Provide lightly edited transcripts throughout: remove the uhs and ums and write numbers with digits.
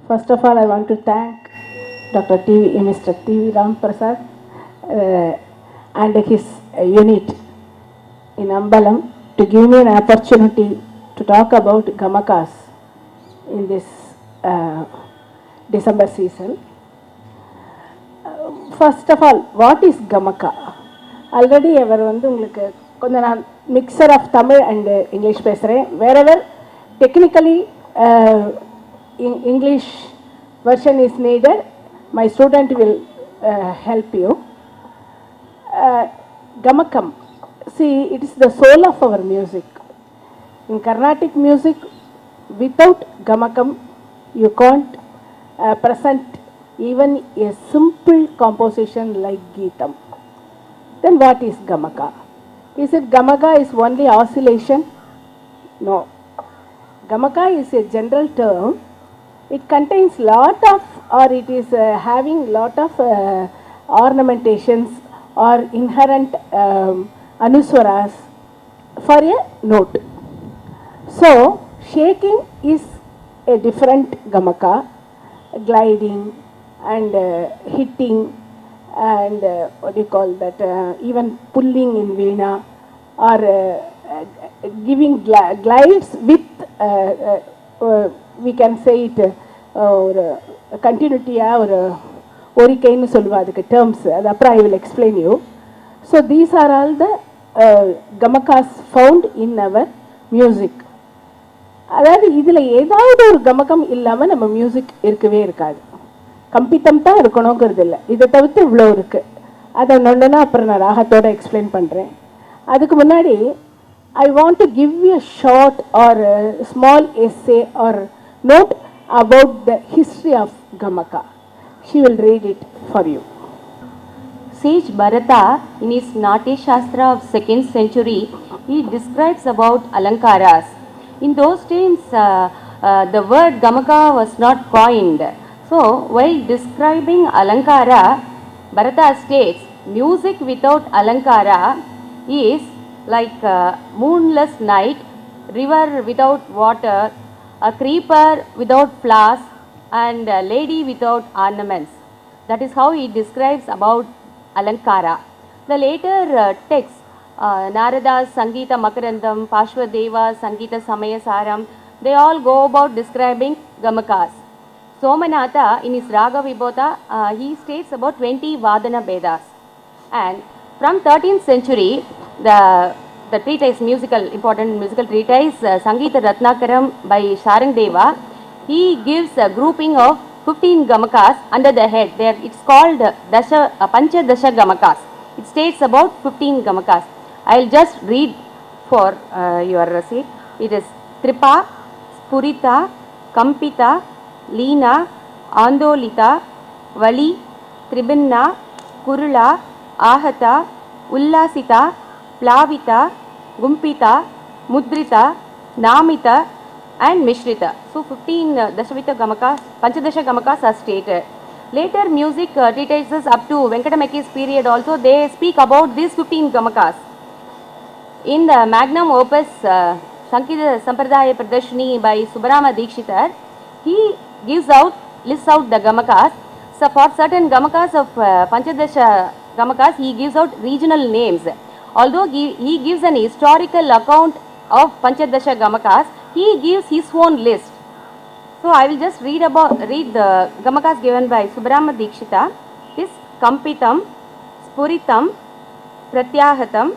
First of all, I want to thank Mr. T.V. Ram Prasad and his unit in Ambalam to give me an opportunity to talk about Gamakas in this December season. First of all, what is Gamaka? Already ever வந்து உங்களுக்கு கொஞ்சம் நான் mixer of Tamil and English பேசுகிறேன். Wherever technically English version is needed, my student will help you. Gamakam, see, it is the soul of our music. In Carnatic music, without Gamakam, you can't present even a simple composition like Geetam. Then what is Gamaka? Is it Gamaka is only oscillation? No. Gamaka is a general term. It contains lot of, or it is having lot of ornamentations or inherent anuswaras for a note. So shaking is a different Gamaka, gliding and hitting and what do you call that, even pulling in veena or giving glides with we can say it or continuity or orikainu solva adukku terms adu appra I will explain you. So these are all the Gamakas found in our music. அதாவது இதில் ஏதாவது ஒரு கமகம் இல்லாமல் நம்ம music இருக்கவே இருக்காது. கம்பித்தம் தான் இருக்கணுங்கிறது இல்லை, இதை தவிர்த்து இவ்வளோ இருக்குது. அதை ஒன்றுனா அப்புறம் நான் ராகத்தோடு எக்ஸ்பிளைன் பண்ணுறேன். அதுக்கு முன்னாடி I want to give you a short or a small essay or note about the history of Gamaka. She will read it for you. Sage Bharata, in his Natya Shastra of 2nd century, he describes about Alankaras. In those times, the word Gamaka was not coined. So, while describing Alankara, Bharata states, music without Alankara is like a moonless night, river without water, a creeper without flowers, and a lady without ornaments. That is how he describes about Alankara. The later text, Narada's Sangeeta Makarandam, Pashwadeva's Sangeeta Samayasaram, they all go about describing Gamakas. Somanatha, in his Raga Vibhota, he states about 20 Vadana Vedas. And from 13th century, the treatise, important musical treatise, Sangeeta Ratnakaram by Sharangdeva, he gives a grouping of 15 Gamakas under the head. There it's called Pancha Dasha Gamakas. It states about 15 Gamakas. I will just read for your seat. It is Tripa, Spurita, Kampita, Leena, Andolita, Vali, Tribinna, Kurula, Ahata, Ullasita, Plavita, Gumpita, Mudrita, Namita and Mishrita. So 15 Dashavita Gamakas, Panchadasha Gamakas are stated. Later music treatises up to Venkatamaki's period also, they speak about these 15 Gamakas. In the magnum opus Sangeeta Sampradaya Pradarshini by Subbarama Dikshitar, he lists out the Gamakas. So for certain Gamakas of Panchadasha Gamakas, he gives out regional names. Although he gives an historical account of Panchadasha Gamakas, he gives his own list. So I will just read the Gamakas given by Subbarama Dikshita. Is Kampitam, Spuritam, Pratyahatam.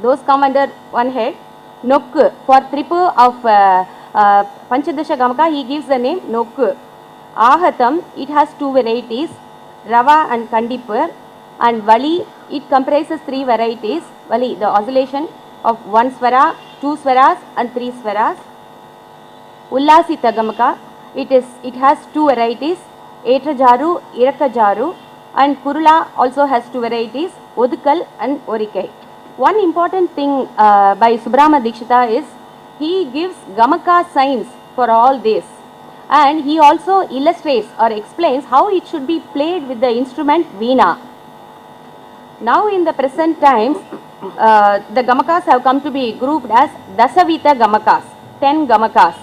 Those come under one head. Nokku, for tripu of Panchadasha Gamaka, he gives the name Nokku. Ahatam, it has two varieties, Rava and Kandipur. And Vali, it comprises three varieties. Vali, the oscillation of one swara, two swaras and three swaras. Ullasita Gamaka, it has two varieties, Etrajaru, Irakajaru. And Kurula also has two varieties, Odukal and Orikai. One important thing by Subbarama Dikshita is he gives Gamaka signs for all this, and he also illustrates or explains how it should be played with the instrument Veena. Now in the present times, the Gamakas have come to be grouped as Dasavita Gamakas, 10 Gamakas.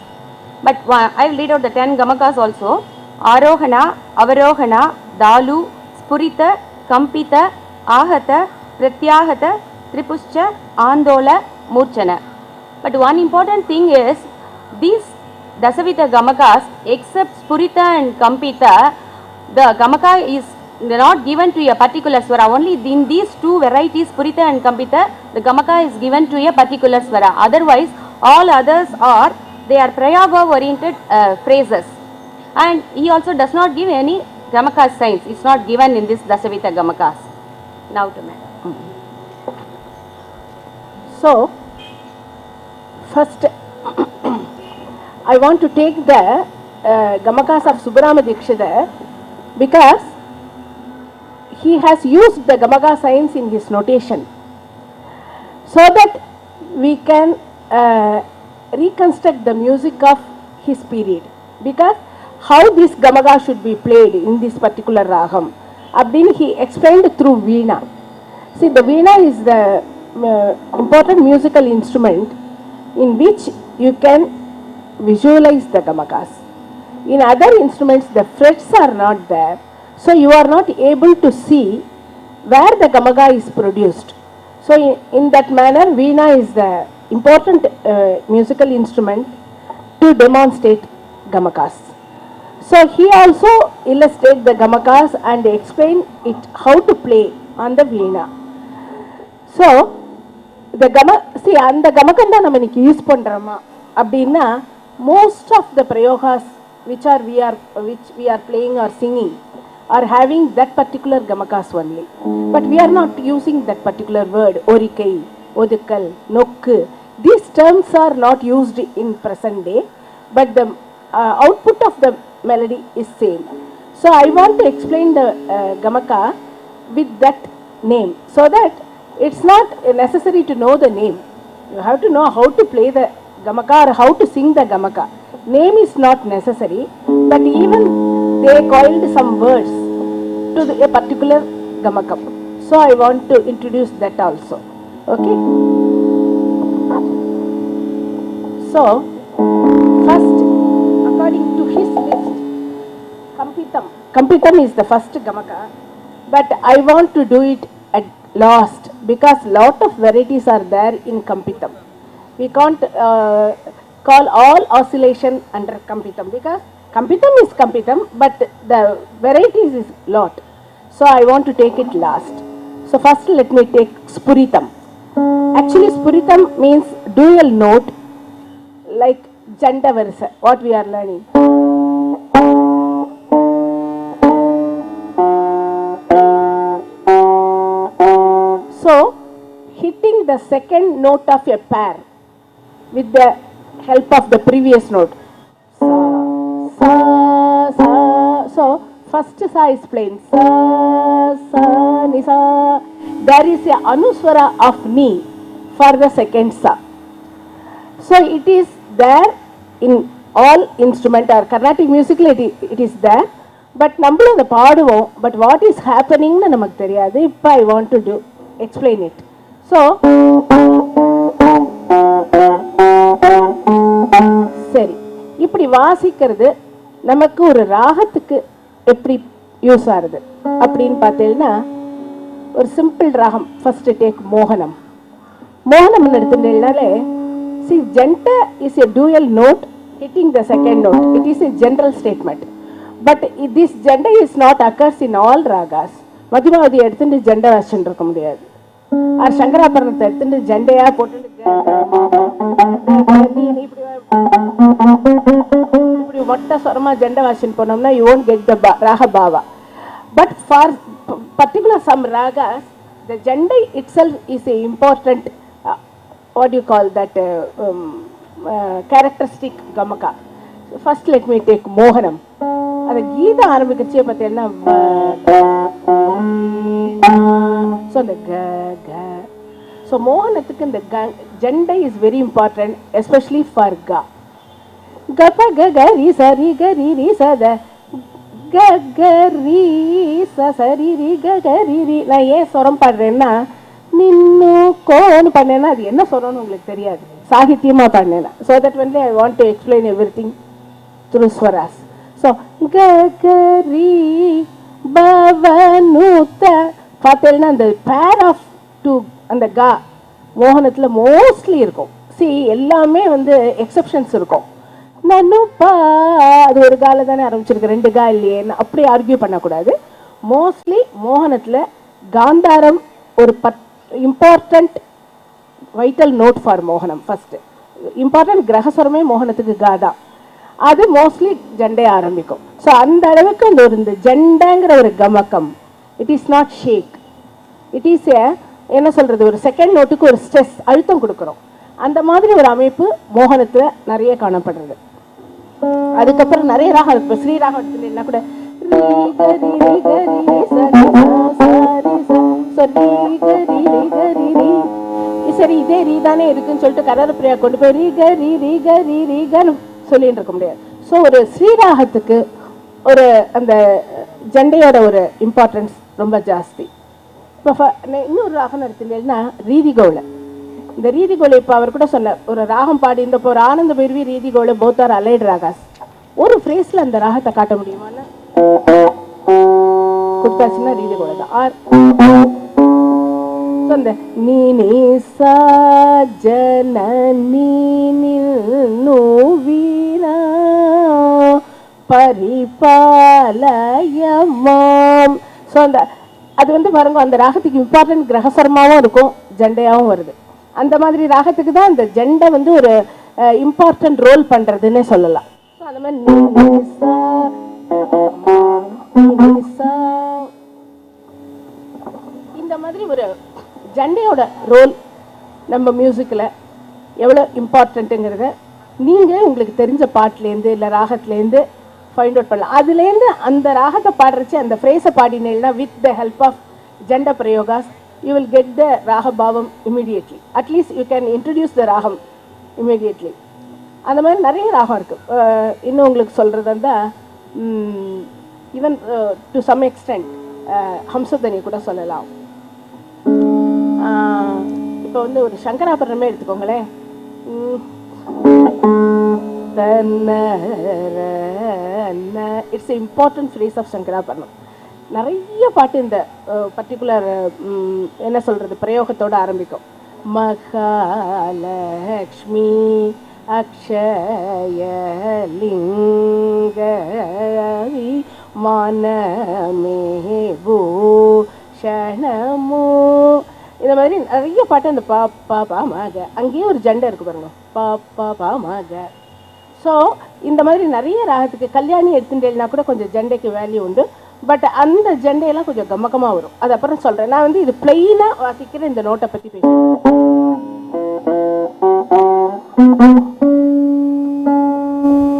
But I will read out the 10 Gamakas also. Arohana, Avarohana, Dalu, Spurita, Kampita, Ahata, Pratyahata, Tripuscha, Andola, Murchana. But one important thing is, these Dasavita Gamakas, except Spurita and Kampita, the Gamaka is not given to a particular swara. Only in these two varieties, Spurita and Kampita, the Gamaka is given to a particular swara. Otherwise, all others are, they are prayaga oriented phrases. And he also does not give any Gamaka signs. It's not given in this Dasavita Gamakas. Now to me. So, first, I want to take the Gamakas of Subbarama Dikshidhar because he has used the Gamaka signs in his notation so that we can reconstruct the music of his period. Because how this Gamaka should be played in this particular Raham, Abdin he explained through Veena. See, the Veena is the important musical instrument in which you can visualize the Gamakas. In other instruments, the frets are not there, so you are not able to see where the Gamaka is produced. So, in that manner, Veena is the important musical instrument to demonstrate Gamakas. So, he also illustrates the Gamakas and explain it how to play on the Veena. So, the see, and the Gamakanda namaniki use pandrama abdina most of the prayogas which we are playing or singing are having that particular Gamakas only. But we are not using that particular word, Orikai, Odukal, Nokku. These terms are not used in present day, but the output of the melody is same. So I want to explain the Gamaka with that name, so that it's not necessary to know the name. You have to know how to play the Gamaka or how to sing the Gamaka. Name is not necessary, but even they coiled some words to a particular Gamakam. So I want to introduce that also. Okay. So first, according to his list, Kampitam is the first Gamaka, but I want to do it at last because lot of varieties are there in Kampitam. We can't call all oscillation under Kampitam because Kampitam is Kampitam, but the varieties is lot. So I want to take it last. So first let me take Spuritam. Actually Spuritam means dual note, like Janda Versa, what we are learning. So hitting the second note of a pair with the help of the previous note. Sa, sa, sa. So first sa is plain. Sa, sa, ni, sa. There is a anuswara of ni for the second sa. So it is there in all instrument or Carnatic music, it is there. But நம்மளும் அதை பாடுவோம். But what is happening னு நமக்கு தெரியாது. இப்போ I want to explain it. So சரி, இப்படி வாசிக்கிறது நமக்கு ஒரு ராகத்துக்கு எப்படி யூஸ் ஆகுது அப்படின்னு பார்த்தீங்கன்னா, ஒரு சிம்பிள் ராகம் ஃபர்ஸ்ட் டேக் மோகனம். மோகனம் எடுத்துட்டீங்கனாலே, see janta is a dual note hitting the second note. It is a general statement, but this janta is not occurs in all ragas. மதிமாவதி எடுத்துட்டு ஜண்டை வாசிச்சுட்டு இருக்க முடியாது. ஆர் சங்கராபரணத்தை எடுத்துட்டு ஜண்டையா போட்டு இப்படி மொட்டை சொரமா ஜண்டை வாசின்னு போனோம்னா you won't get the raga bhava. But for particular some ragas, the janda itself is a important what do you call that characteristic Gamaka. First let me take Mohanam. அது கீத ஆரம்பிக்கச்சே பார்த்தீங்கன்னா so the ga ga. So மோகனத்துக்கு இந்த ஜண்டை is very important, especially for ga. Ga pa ga ga ri sa ri ga ri ri sa da ga ga ri sa sa ri ri ga ga ri ri. நான் ஏன் சொரம் பாடுறேன்னா, நின்னு கோன்னு பண்ணேன்னா அது என்ன சொல்றோன்னு உங்களுக்கு தெரியாது, சாகித்யமா பண்ணேன்னா. So that only I want to explain everything through swaras. So ga ga re bavanuta பார்த்தேன்னா அந்த பேர் ஆஃப் டூ அந்த கா மோகனத்தில் மோஸ்ட்லி இருக்கும். எல்லாமே வந்து எக்ஸப்ஷன்ஸ் இருக்கும். நனுப்பா அது ஒரு கால தானே ஆரம்பிச்சிருக்கு, 2 கா இல்லையே, அப்படி ஆர்கியூ பண்ணக்கூடாது. மோஸ்ட்லி மோகனத்தில் காந்தாரம் ஒரு இம்பார்ட்டண்ட் வைட்டல் நோட் ஃபார் மோகனம். ஃபர்ஸ்ட் இம்பார்ட்டன்ட் கிரகஸ்வரமே மோகனத்துக்கு கா தான். அது மோஸ்ட்லி ஜண்டே ஆரம்பிக்கும். ஸோ அந்த அளவுக்கு அந்த ஒரு இந்த ஜண்டங்கிற ஒரு கமக்கம், it is not shake, it is என்ன சொல்றது, ஒரு செகண்ட் நோட்டுக்கு ஒரு ஸ்ட்ரெஸ் அழுத்தம் கொடுக்குறோம். அந்த மாதிரி ஒரு அமைப்பு மோகனத்தில் நிறைய காணப்படுறது. அதுக்கப்புறம் நிறைய ராகம் இருக்கு. ஸ்ரீராகம் எடுத்துட்டீங்கன்னா கூட சரி இதே ரீதானே இருக்குன்னு சொல்லிட்டு கரரப்பிரியா கொண்டு போய் ரீகன்னு சொல்லிட்டு இருக்க முடியாது. ஸோ ஒரு ஸ்ரீராகத்துக்கு ஒரு அந்த ஜண்டையோட ஒரு இம்பார்ட்டன்ஸ் ரொம்ப ஜாஸ்தி. இப்போ இன்னொரு ராகம் எடுத்துட்டீங்கன்னா ரீதிகோளை. இந்த ரீதிகோளை இப்போ அவர் கூட சொன்ன ஒரு ராகம் பாடி இந்த இப்போ ஒரு ஆனந்த பைரவி ரீதிகோளை போத் ஆர் அலைட் ராகாஸ். ஒரு ஃப்ரேஸில் அந்த ராகத்தை காட்ட முடியுமான்னு கொடுத்தாச்சுன்னா ரீதிகோளை தான். அந்த நீ சா ஜன நீவீரா பரிபாலயமாம். ஸோ அந்த அது வந்து பாருங்க, அந்த ராகத்துக்கு இம்பார்ட்டன்ட் கிரகஸ்வரமாகவும் இருக்கும், ஜண்டையாகவும் வருது. அந்த மாதிரி ராகத்துக்கு தான் அந்த ஜண்டை வந்து ஒரு இம்பார்ட்டன்ட் ரோல் பண்ணுறதுன்னே சொல்லலாம். ஸோ அந்த மாதிரி இந்த மாதிரி ஒரு ஜண்டையோட ரோல் நம்ம மியூசிக்கில் எவ்வளோ இம்பார்ட்டண்ட்டுங்கிறத நீங்கள் உங்களுக்கு தெரிஞ்ச பாட்டிலேருந்து இல்லை ராகத்துலேருந்து ஃபைண்ட் அவுட் பண்ணலாம். அதுலேருந்து அந்த ராகத்தை பாடுறச்சு அந்த ஃப்ரேஸை பாடினீங்கன்னா with the help of janta prayogas you will get the raga bhavam immediately. At least you can introduce the ragam immediately. அந்த மாதிரி நிறைய ராகம் இருக்குது. இன்னும் உங்களுக்கு சொல்கிறது இருந்தால் even to some extent Hamsadhwani கூட சொல்லலாம். இப்போ வந்து ஒரு சங்கராபரணமே எடுத்துக்கோங்களேன். It's important phrase of Shankarabharanam. நிறைய பாட்டு இந்த பர்டிகுலர் என்ன சொல்கிறது பிரயோகத்தோடு ஆரம்பிக்கும். மகாலக்ஷ்மி அக்ஷயலிங்கவி மனமே பூஷணமோ, இந்த மாதிரி நிறைய பாட்டு அந்த பா பா பா மாக, அங்கேயும் ஒரு ஜண்டை இருக்கு பாருங்க, பா பா பா மாக. ஸோ இந்த மாதிரி நிறைய ராகத்துக்கு கல்யாணி எடுத்துட்டேன்னா கூட கொஞ்சம் ஜண்டைக்கு வேல்யூ உண்டு. பட் அந்த ஜண்டையெல்லாம் கொஞ்சம் கம்மக்கமாக வரும். அது அப்புறம் சொல்கிறேன். நான் வந்து இது பிளெயினாக வாசிக்கிற இந்த நோட்டை பற்றி பேசுகிறேன்.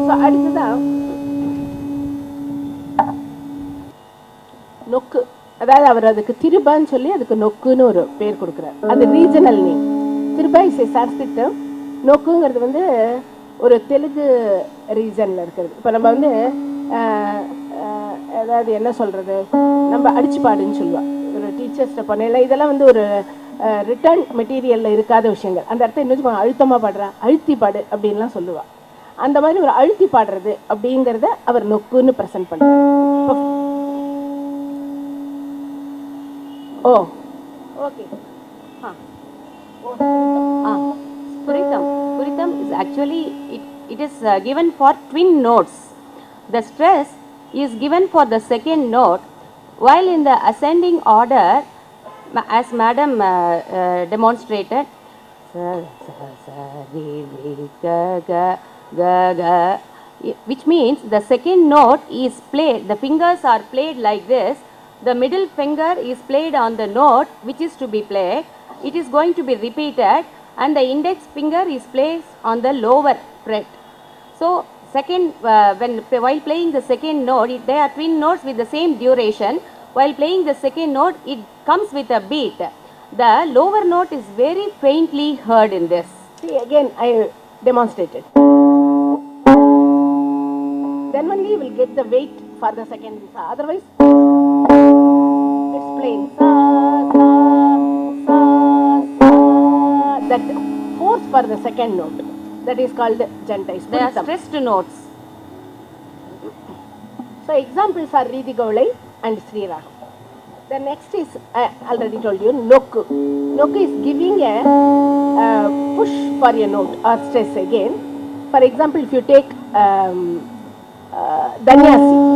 ஸோ அடுத்ததான் நொக்கு. அதாவது அவர் அதுக்கு திருபான்னு சொல்லி அதுக்கு நொக்குன்னு ஒரு பேர் கொடுக்குறார். அது regional name. திருபா is a Sanskrit. நொக்குங்கிறது வந்து ஒரு தெலுங்கு ரீஜனில் இருக்கிறது. இப்போ நம்ம வந்து அதாவது என்ன சொல்கிறது, நம்ம அடிச்சு பாடுன்னு சொல்லுவோம். ஒரு டீச்சர்ஸ்கிட்ட பண்ணல இதெல்லாம் வந்து ஒரு ரிட்டர்ன் மெட்டீரியலில் இருக்காத விஷயங்கள். அந்த இடத்த இன்னும் அழுத்தமாக பாடுறா, அழுத்தி பாடு அப்படின்லாம் சொல்லுவாள். அந்த மாதிரி ஒரு அழுத்தி பாடுறது அப்படிங்கிறத அவர் நொக்குன்னு ப்ரெசென்ட் பண்ணுறார். ஓ okay. Puritam is actually it is given for twin notes. The stress is given for the second note, while in the ascending order, as madam demonstrated, which means the second note is played, the fingers are played like this, the middle finger is played on the note which is to be played, it is going to be repeated, and the index finger is placed on the lower fret. So second, while playing the second note, they are twin notes with the same duration. While playing the second note, it comes with a beat. The lower note is very faintly heard in this. See, again I demonstrated. Then only you will get the weight for the second sa. Otherwise, it's plain sa sa sa sa. That force for the second note, that is called janta. They are stressed notes. So examples are Ridi Gaulai and Sri Ragam. The next is, I already told you, Nokku. Nokku is giving a push for a note or stress again. For example, if you take Danyasi.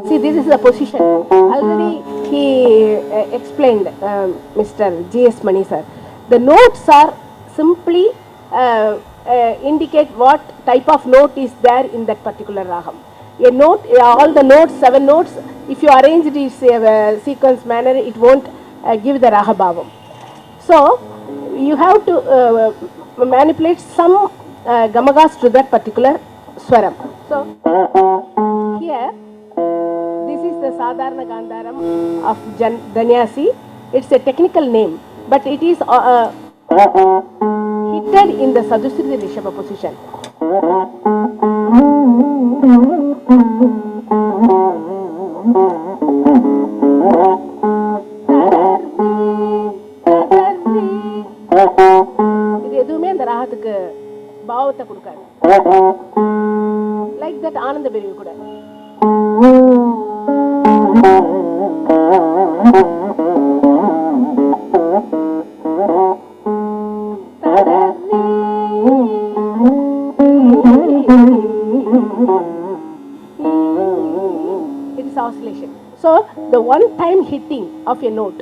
See, this is the position. Already he explained, Mr. G.S. Mani sir. The notes are simply indicate what type of note is there in that particular ragam. A note, all the notes, 7 notes, if you arrange it in a sequence manner, it won't give the raga bhavam. So, you have to manipulate some gamakas to that particular swaram. So, here, this is the Sadharana Gandharam of Danyasi. It's a technical name, but it is hidden in the Sadhusri Rishabha position. இது எதுவுமே அந்த ராகத்துக்கு பாவத்தை கொடுக்காது. Like that ஆனந்த பெருவி கூட. It is oscillation. So the one time hitting of a note,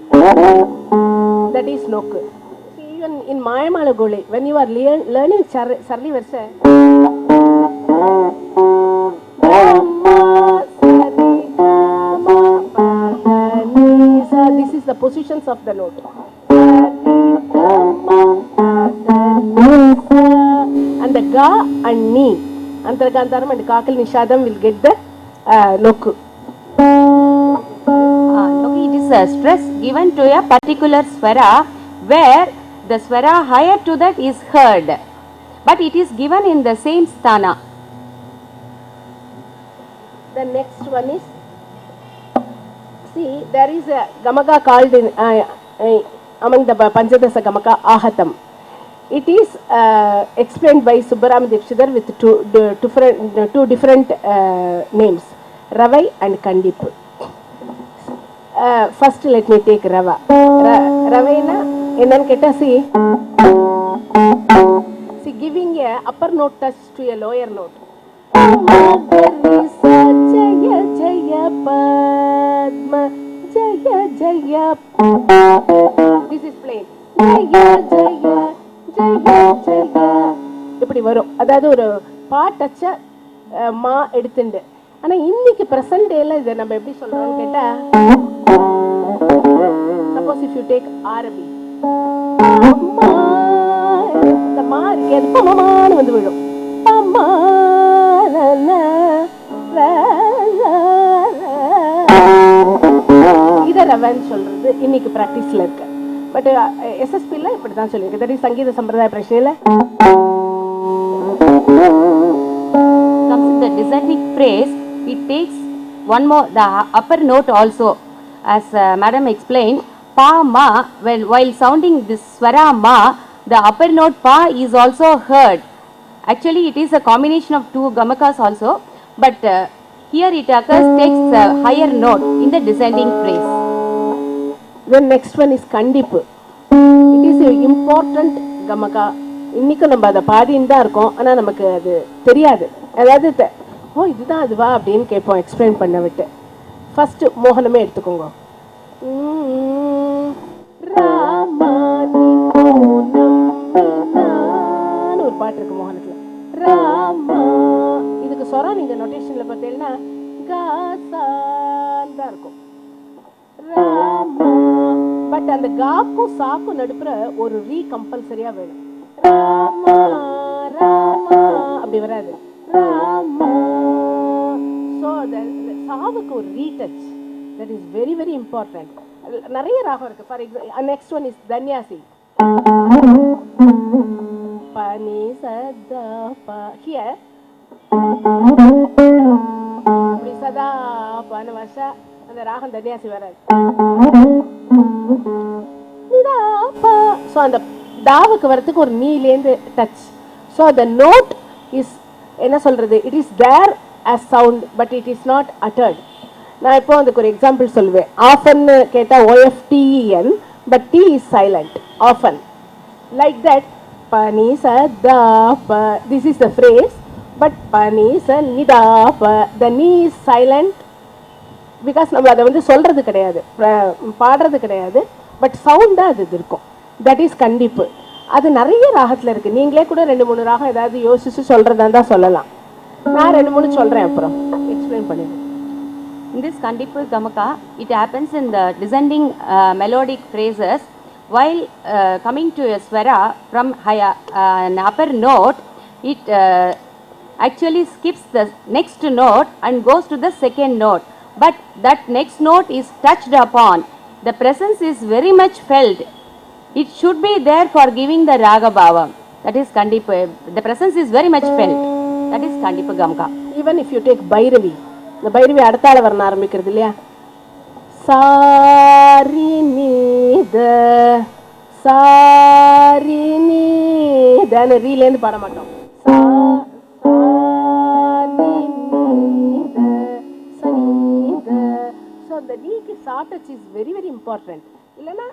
that is nokku. Even in Mayamala Gole, when you are learning Sarli Versa, this is the positions of the note. And the ga and ni, Antargantaram and Kakal Nishadam will get the nokku. It is a stress given to a particular swara where the swara higher to that is heard, but it is given in the same sthana. The next one is, see, there is a gamaka called in among the Panchadasa Gamaka Ahatam. It is explained by Subbaram Dikshidhar with two different names, Ravai and Kandip. First, let me take Rava. Ravaina, ennan ketta, see, giving a upper note touch to a lower note. Jaya Jaya Padma Jaya Jaya. This is plain. Jaya Jaya Jaya Jaya. இப்படி வரும். அதாவது ஒரு பாட்டச்ச மா எடுத்துண்டு. ஆனா இன்னைக்கு present டேல இதை நம்ம எப்படி சொல்றோம்னு கேட்டா, suppose if you take Arabi, இந்த மா இருக்கு, அது பமான்னு வந்து விடும். பமா இதை ரவன்னு சொல்றது இன்னைக்கு பிராக்டிஸ்ல இருக்கு. பட் எஸ்எஸ்பில இப்படிதான் சொல்லியிருக்கு. தட் இஸ் சங்கீத சம்பிரதாய பிரச்சனையில comes in the descending phrase. It takes one more, the upper note also, as madam explained, pa ma. While sounding this swara ma, the upper note pa is also heard. Actually, it is a combination of two gamakas also, but here it occurs, takes a higher note in the descending phrase. The next one is Kandip. It is an important gamaka. இன்னைக்கு நம்ம அதை பாடின்னு தான் இருக்கோம், ஆனால் நமக்கு அது தெரியாது. அதாவது ஓ இதுதான் அதுவா அப்படின்னு கேட்போம் எக்ஸ்பிளைன் பண்ண விட்டு. ஃபர்ஸ்ட் மோகனமே எடுத்துக்கோங்க. ஒரு பாட்டு இருக்கு மோகனத்தில், ராமா. இதுக்கு சொரம் நீங்க நோட்டேஷன்ல பார்த்தீங்கன்னா காசான் தான் இருக்கும், ராமா. பட் அந்த காக்கும் சாக்கும் நடுப்புற ஒரு ரீ கம்பல்சரியா வேணும். ராமா ராமா அப்படி வராது, ராமா. ஸோ சாவுக்கு ஒரு retouch, that is very very important. நிறைய ராகம் இருக்கு. For example next one is Dhanyasi. பனி சதா பா, ஹியர் அப்படி சதா பான வஷா அந்த ராகம் தன்யாசி வராது. நிதா பா. ஸோ அந்த தாவுக்கு வரத்துக்கு ஒரு நீலேருந்து டச். ஸோ அந்த நோட் இஸ் என்ன சொல்றது, it is there as sound but it is not uttered. நான் இப்போ அதுக்கு ஒரு எக்ஸாம்பிள் சொல்லுவேன். ஆஃபன் கேட்டால் OFTEN but T is silent. Often like that. பனி ச தா ப, this is the phrase. But பனி ச நிதா ப, த நீ இஸ் சைலண்ட் பிகாஸ் நம்ம அதை வந்து சொல்கிறது கிடையாது, பாடுறது கிடையாது, பட் சவுண்டாக அது இருக்கும். தட் இஸ் கண்டிப்பு. அது நிறைய ராகத்தில் இருக்குது. நீங்களே கூட 2-3 ராகம் ஏதாவது யோசிச்சு சொல்கிறதா தான் சொல்லலாம். நான் 2-3 சொல்கிறேன், அப்புறம் எக்ஸ்பிளைன் பண்ணிடுறேன். In this Kandipu Gamaka, it happens in the descending melodic phrases. While coming to a swara from an upper note, it actually skips the next note and goes to the second note. But that next note is touched upon. The presence is very much felt. It should be there for giving the raga bhava. That is Kandipu. The presence is very much felt. That is Kandipu Gamaka. Even if you take Bhairavi, the Bhairavi அடுத்தால வர ஆரம்பிக்கிறது இல்லையா, sorry நீத sorry நீதன்னு ரீலேருந்து பாட மாட்டோம். So அந்த நீக்கு short is very very important. இல்லைன்னா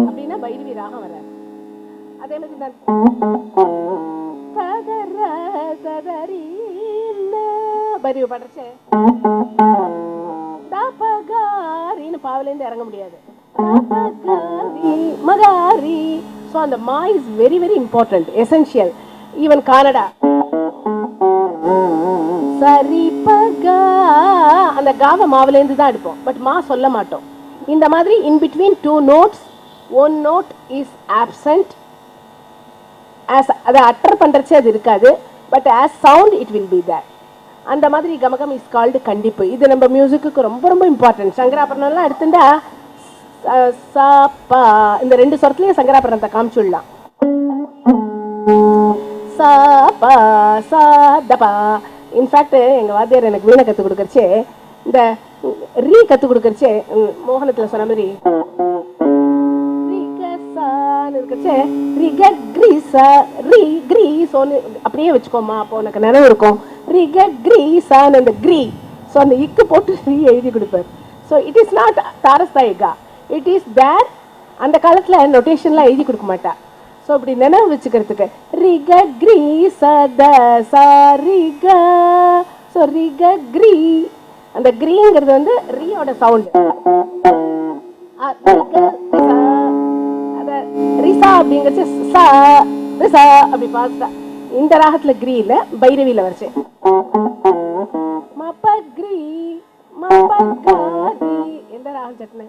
அப்படின்னா பைரவி ராகம் வராது. அதே மாதிரி தான் பைரவி பாடுறச்சே தபகாரின்னு பாவிலேருந்து இறங்க முடியாது. மகாரி. ஸோ அந்த மா is very very important, essential. Even Kanada சரி பகா, அந்த காவை மாவிலேருந்து தான் எடுப்போம், பட் மா சொல்ல மாட்டோம். இந்த மாதிரி in between 2 notes one note is absent. as அதை அட்டர் பண்ணுறச்சு அது இருக்காது, but as sound it will be there. அந்த மாதிரி கமகம் இஸ் கால்டு கண்டிப்பு. இது நம்ம மியூசிக்கு ரொம்ப ரொம்ப இம்பார்ட்டன்ட். சங்கராபரணம்லாம் எடுத்துட்டா சா பா, இந்த 2 சொரத்துலேயே சங்கராபரணத்தை காமிச்சுடலாம். சா பா சா தபா. இன்ஃபேக்ட் எங்கள் வாத்தியார் எனக்கு வீணை கற்றுக் கொடுக்கறச்சே, இந்த ரீ கற்றுக் கொடுக்கறச்சே மோகனத்தில் சொன்ன மாதிரி அப்படியே வச்சுக்கோமா, அப்போ உனக்கு நினைவு இருக்கும். அந்த கிரீ, ஸோ அந்த இக்கு போட்டு ரீ எழுதி கொடுப்பார். ஸோ இட் இஸ் நாட் தாரஸ்தாயிகா, இட் இஸ் தேர். அந்த காலத்தில் நொட்டேஷன்லாம் எழுதி கொடுக்க மாட்டா. ஸோ இப்படி நினைவு வச்சுக்கிறதுக்கு ரிக கிரீ சத சா ரிக. ஸோ ரிக கிரீ, அந்த கிரீங்கிறது வந்து ரீயோட சவுண்டு. ரிசா அப்படிங்கிறச்சு சா ரிசா அப்படி பாஸ்டா. இந்த ராகத்துல கிரீல பைரவியில வரைச்சேன். மப கிரீ மப காரி. எந்த ராகம் சட்னு